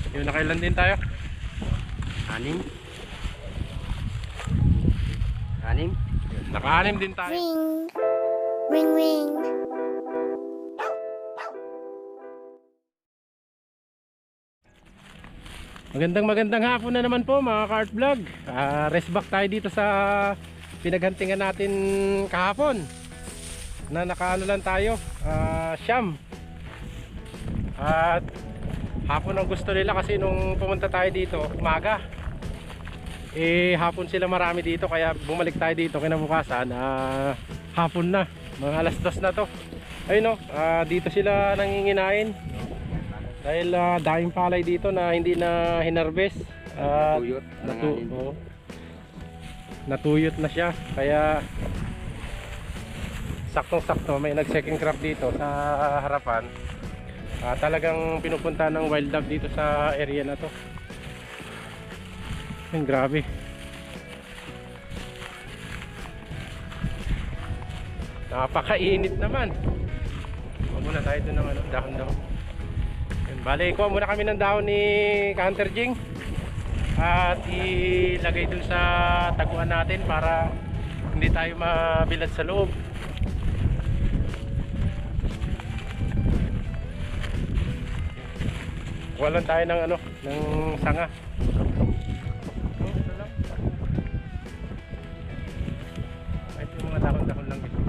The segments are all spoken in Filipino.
Yun, nakailan din tayo? Anim. Anim. Naka-anim din tayo. Ring, ring, ring. Magandang hapon na naman po mga ka-art vlog. Rest back tayo dito sa pinaghantingan natin kahapon. Na nakaano lang tayo, siyam. At hapon ang gusto nila kasi nung pumunta tayo dito, umaga. Hapon sila marami dito kaya bumalik tayo dito kinabukasan. Hapon na, mga alas 2 na to. Ayun dito sila nanginginain. Dahil daming palay dito na hindi na hinarvest. Natuyot. Natuyot na siya. Kaya saktong-sakto may nag-second crop dito sa harapan. Talagang pinupunta ng wild dog dito sa area na to. Ay, grabe. Napakainit naman. Huwag muna tayo doon ng dahon-dahon. Bale, kuha muna kami ng dahon ni Hunter Jing at ilagay dun sa taguan natin para hindi tayo mabilad sa loob. Kuha lang tayo ng ng sanga. Ito lang. Ay, yung mga dahon-dahon lang dito.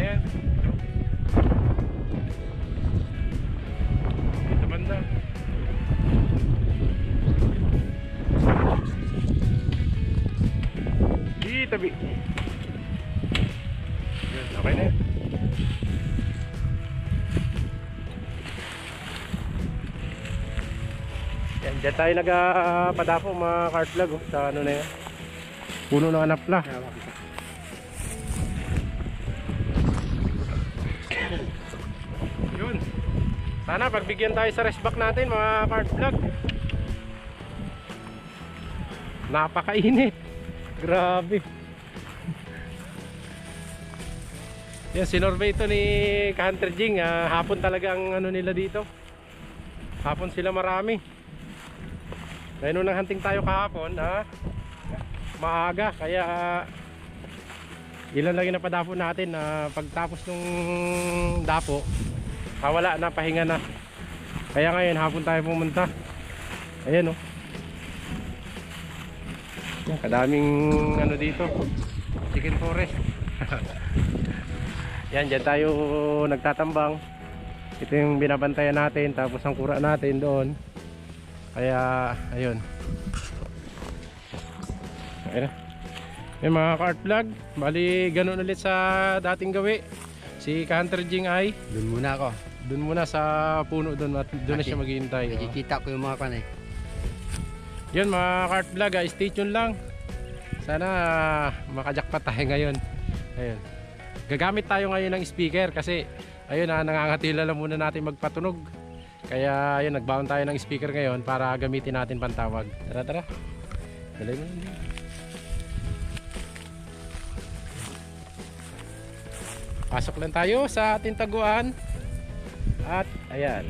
Yan. Dito banda. Di tabi. Yan, okay na. Yan, dyan tayo nagpadapo mga cart vlog sa ano na yan. Puno ng anapla. Yun. Sana pagbigyan tayo sa rest back natin mga cart vlog. Napakainit. Grabe. Yan, sinorvey ito ni Hunter Jing. Hapon talaga ang ano nila dito. Hapon sila marami. Dahil nung nanghanting tayo kahapon, maaga. Kaya ilan lang yung napadapo natin na pagtapos nung dapo wala na, pahinga na. Kaya ngayon hapon tayo pumunta. Ayan yan, kadaming ano dito, chicken forest. Yan, dyan tayo nagtatambang. Ito yung binabantayan natin, tapos ang kura natin doon. Kaya ayun, ayun na. May mga ka-art vlog, bali ganun ulit sa dating gawi. Si Hunter Jing ay Doon muna ako. doon muna sa puno doon at doon na siya maghihintay. Nakikita ko yung mga kanay. Yun mga ka-art vlog, stay tuned lang. Sana makajakpat tayo ngayon. Ayun. Gagamit tayo ngayon ng speaker kasi ayun nangangatila lang muna natin magpatunog. Kaya ayun, nagbaon tayo ng speaker ngayon para gamitin natin pantawag. Tara. Dali mo lang. Pasok lang tayo sa ating taguan. At ayan.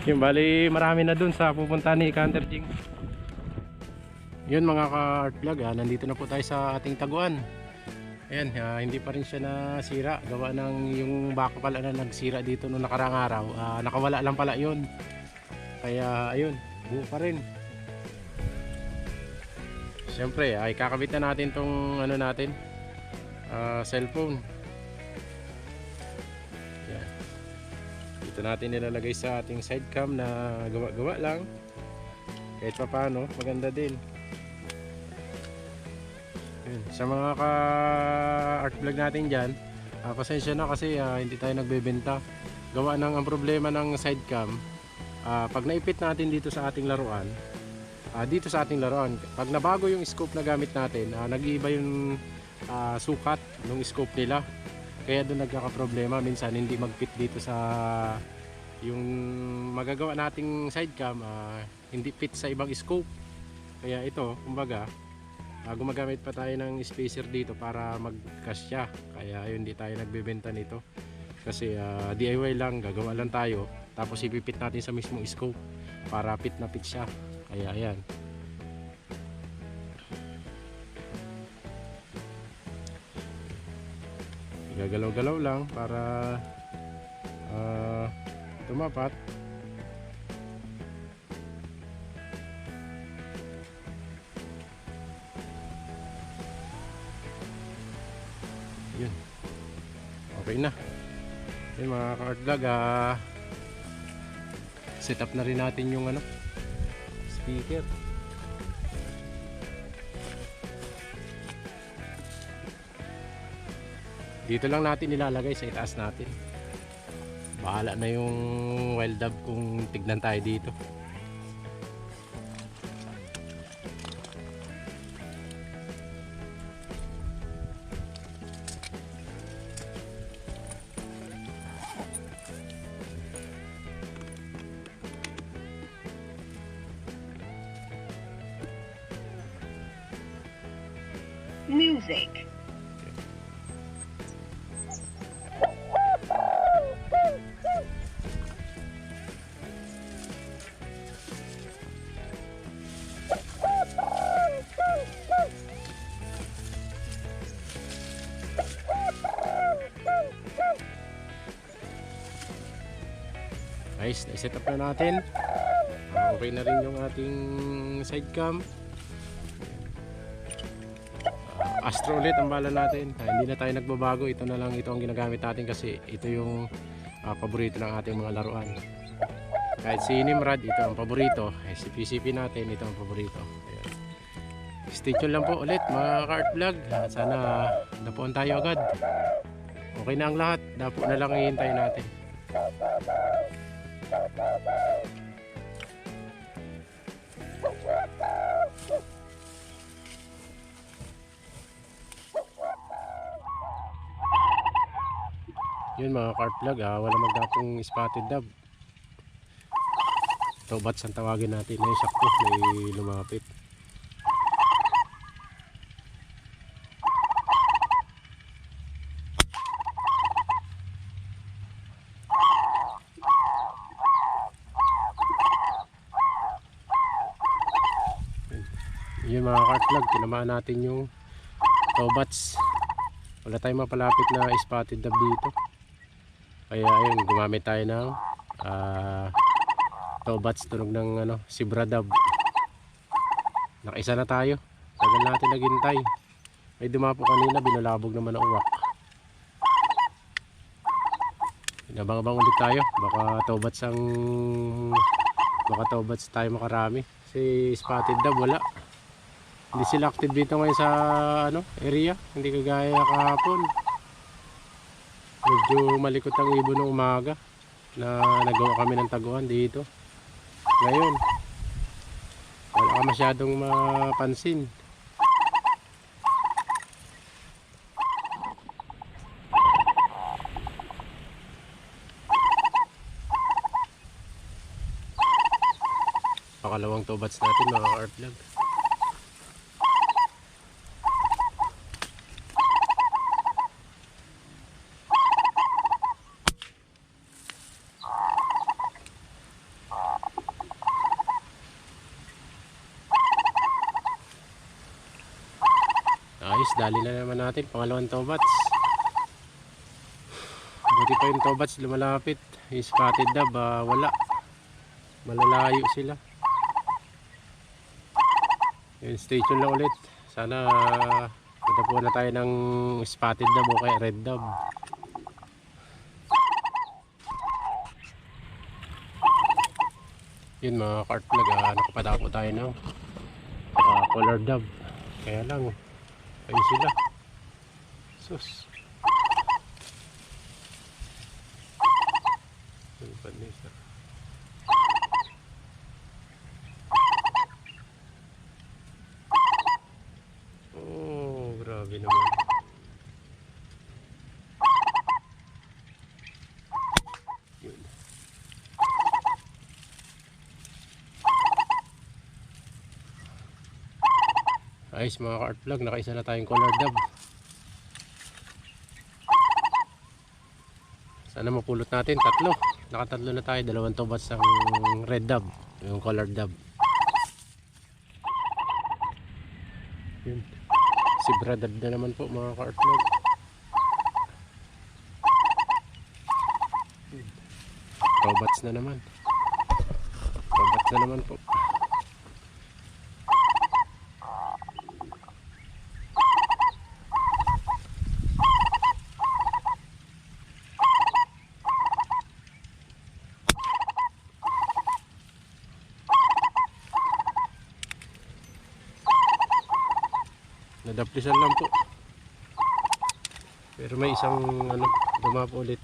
Yung bali marami na dun sa pupunta ni Hunter Jing. Yun mga ka-art vlog, nandito na po tayo sa ating taguan. Ayan, hindi pa rin siya nasira. Gawa ng yung baka pala na nagsira dito noong nakarang araw. Nakawala lang pala yun. Kaya ayun, buo pa rin. Siyempre, ay kakabit na natin tong ano natin, cellphone. Yan. Dito natin nilalagay sa ating side cam na gawa-gawa lang. Kahit pa paano, maganda din. Yan. Sa mga ka-art vlog natin dyan, pasensya na kasi hindi tayo nagbebenta. Gawa ng ang problema ng side cam, pag naipit natin dito sa ating laruan, pag nabago yung scope na gamit natin, nag-iiba yung sukat ng scope nila. Kaya doon nagkaka-problema, minsan hindi mag-fit dito sa yung magagawa nating side cam, hindi fit sa ibang scope. Kaya ito, kumbaga, gumagamit pa tayo ng spacer dito para magkasya. Kaya ayun, di tayo nagbebenta nito. Kasi DIY lang, gagawa lang tayo. Tapos ipipit natin sa mismong scope para fit na fit siya. Kaya ayan. Gagalaw-galaw lang para tumapat. Yun. Okay na. Yun mga ka-art vlog, set up na rin natin yung speaker. Dito lang natin ilalagay sa itaas natin. Bahala na yung wild dove kung tignan tayo dito. Music. Nice, set up na natin. Okay na rin yung ating side cam. Astro ulit ang bala natin. Hindi na tayo nagbabago. Ito na lang, ito ang ginagamit natin kasi ito yung paborito ng ating mga laruan. Kahit si Nimrod, ito ang paborito. Si PCP natin, ito ang paborito. Ayan. Stay tuned lang po ulit mga ka-art vlog. Sana dapuan tayo agad. Okay na ang lahat. Dapo na lang ihintay natin. Yun mga carp vlog, wala magdapong spotted dove. Tobats ang tawagin natin. Ay sakto, may lumapit. Yun mga carp vlog, tinamaan natin yung tobats. Wala tayong mapalapit na spotted dove dito. Kaya ayun, gumamit tayo ng tobats tunog ng zebra dove. Nakaisa na tayo. Tagal natin naghintay. May dumapo kanina, binalabog naman ang uwak. Inabang-abang ulit tayo. Baka tobats tayo makarami. Kasi spotted dove wala. Hindi sila active dito ngayon sa area. Hindi kagaya kahapon. Medyo malikot ang ibon ng umaga na nagawa kami ng taguan dito. Ngayon wala ka masyadong mapansin. Pakalawang tobats natin mga art vlog. Ayos, dali na naman natin pangalawang tobats. Buti pa yung tobats lumalapit. Yung spotted dove wala, malalayo sila. Yun, stay tuned lang ulit. Sana matapuan na tayo ng spotted dove o kaya red dove. Yun mga carp vlog, nakapadapo tayo ng color dove. Kaya lang ayun sila. Sus. Oh, grabe naman. Yun. Ayos mga ka-art vlog, nakaisa na tayong color dub. Sana mapulot natin, tatlo. Nakatatlo na tayo, dalawang tobats ng red dub, yung color dub. Yun. Si brother na naman po mga ka-art vlog. Tobats na naman. Tobats na naman po. Nadaplisan lang po. Pero may isang ano, dumapo ulit.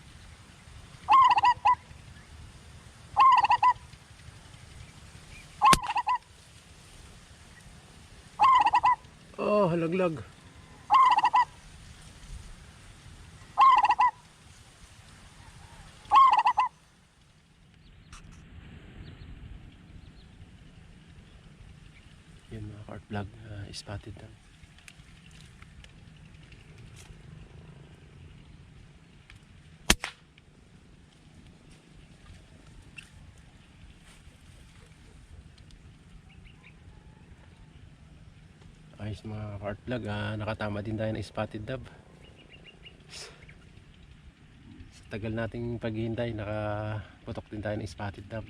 Oh, halaglag. Yun mga ka-art vlog, spotted lang. Ayos mga ka-art vlog, nakatama din tayo ng spotted dub. Sa tagal nating paghihintay, nakaputok din tayo ng spotted dub.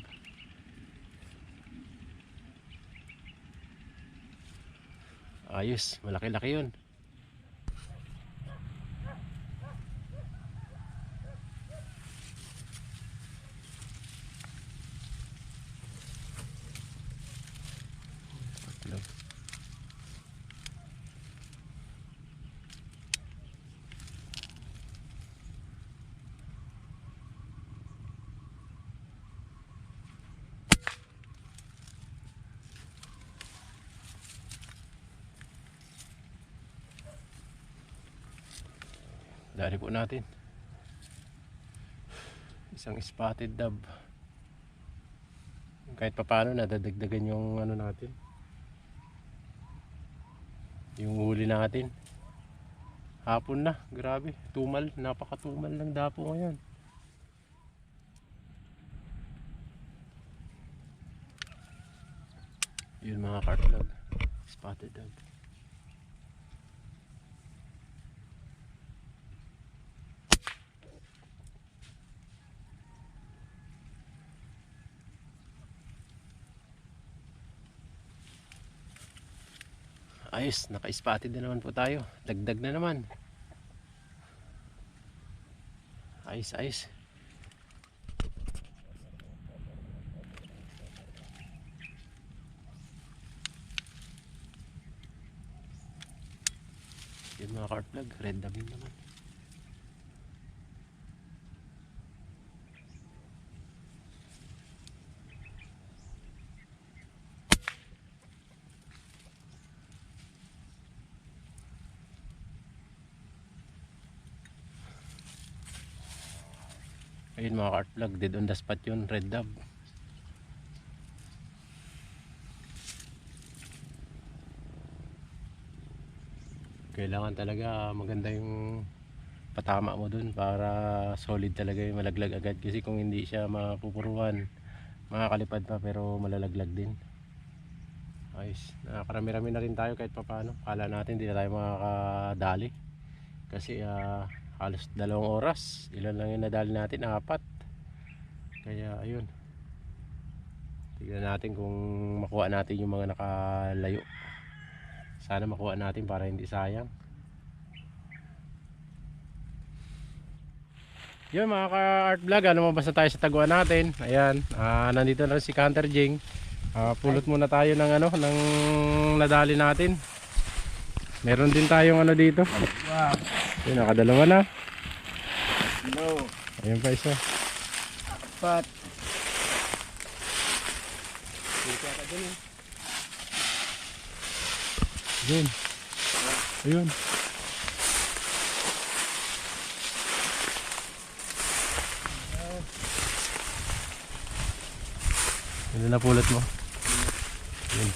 Ayos, malaki-laki yun. Dari po natin isang spotted dub. Kahit papaano nadadagdagan yung ano natin, yung huli natin. Hapon na, grabe, tumal, napakatumal ng dapo ngayon. Yun mga ka-art vlog, spotted dub. Ayos, naka-spotted na naman po tayo. Dagdag na naman. Ayos, ayos. Yun mga ka-art vlog, red dub naman. Ayun mga ka-art vlog, dead on the spot yun, red dub. Kailangan talaga maganda yung patama mo dun para solid talaga yung malaglag agad. Kasi kung hindi siya mapupuruan, makakalipad pa pero malalaglag din. Ayos, nakakarami-rami na rin tayo kahit papano. Kala natin hindi na tayo makakadali. Kasi halos 2 oras. Ilan lang yung nadali natin? 4. Kaya ayun. Tignan natin kung makuha natin yung mga nakalayo. Sana makuha natin para hindi sayang. Yun mga ka-art vlog, lumabas na tayo sa taguan natin. Ayan, nandito na rin si Hunter Jing. Pulot muna tayo ng ano, ng nadali natin. Meron din tayong ano dito. Wow. Yun, nakadalawa na. No. Ayun pa isa. Pat. Ayun. Ayun. Yun na pulot mo. Yun.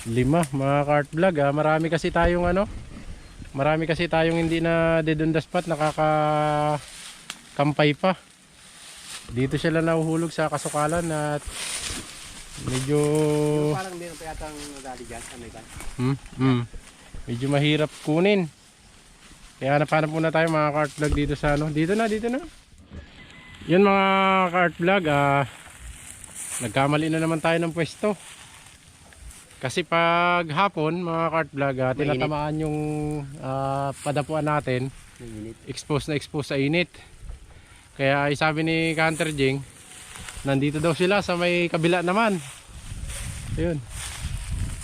5 mga ka-art vlog. Marami kasi tayong hindi na dead on the spot, nakakakampay pa. Dito sila nahuhulog sa kasukalan at medyo Parang meron pa yata ang nadali dyan. medyo mahirap kunin. Kaya napanap muna tayo mga ka-art vlog dito sa dito na. Yun mga ka-art vlog, nagkamali na naman tayo ng pwesto. Kasi pag hapon mga ka-art vlog, tinatamaan yung padapuan natin. Expose sa init. Kaya sabi ni Hunter Jing, nandito daw sila sa may kabila naman. Ayun.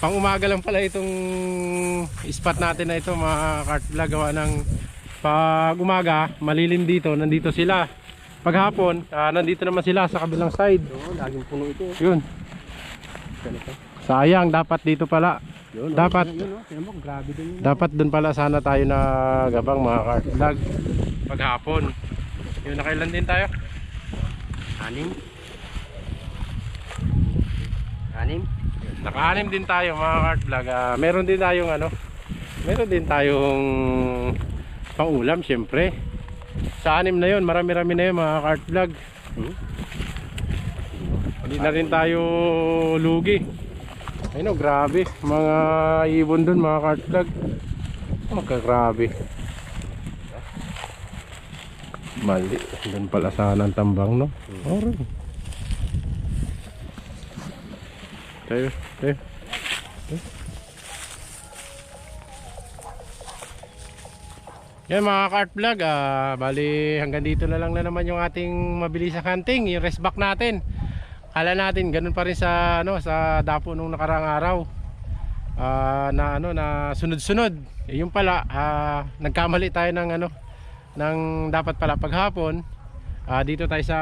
Pang umaga lang pala itong spot natin na ito mga ka-art vlog. Gawa ng pag umaga, malilim dito, nandito sila. Pag hapon, nandito naman sila sa kabilang side. Oo, laging puno ito. Yun. Sayang, dapat dito pala. Dapat Grabe din yun. dapat dun pala sana tayo na gabang mga ka-art vlog pag hapon. Yun, nakailan din tayo? 6. Naka-6 din tayo mga ka-art vlog. Meron din tayong pang-ulam syempre. Sa 6 na yun, marami-rami na yun mga ka-art vlog. Hindi na rin tayo lugi. Ayun o, grabe. Mga ibon dun mga ka-art vlog. Magkagrabe. Mali. Doon pala sana ang tambang, no? Alright. Tayo. Yan mga ka-art vlog, bali hanggang dito na lang na naman yung ating mabilisang hunting, yung rest back natin. Kala natin ganun pa rin sa sa dapo nung nakarang araw. Na sunod-sunod. Yung pala, nagkamali tayo ng dapat pala paghapon. Dito tayo sa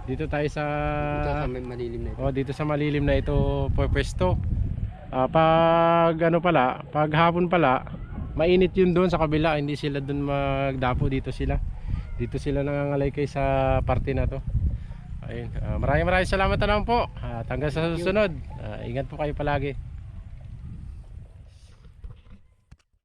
dito sa Malilim na ito. dito sa malilim na ito pwesto. Pag hapon pala, mainit yun doon sa kabila, hindi sila doon magdapo, dito sila nangangalay sa parte na to. Ayun, maraming salamat na naman po. At hanggang sa susunod, ingat po kayo palagi.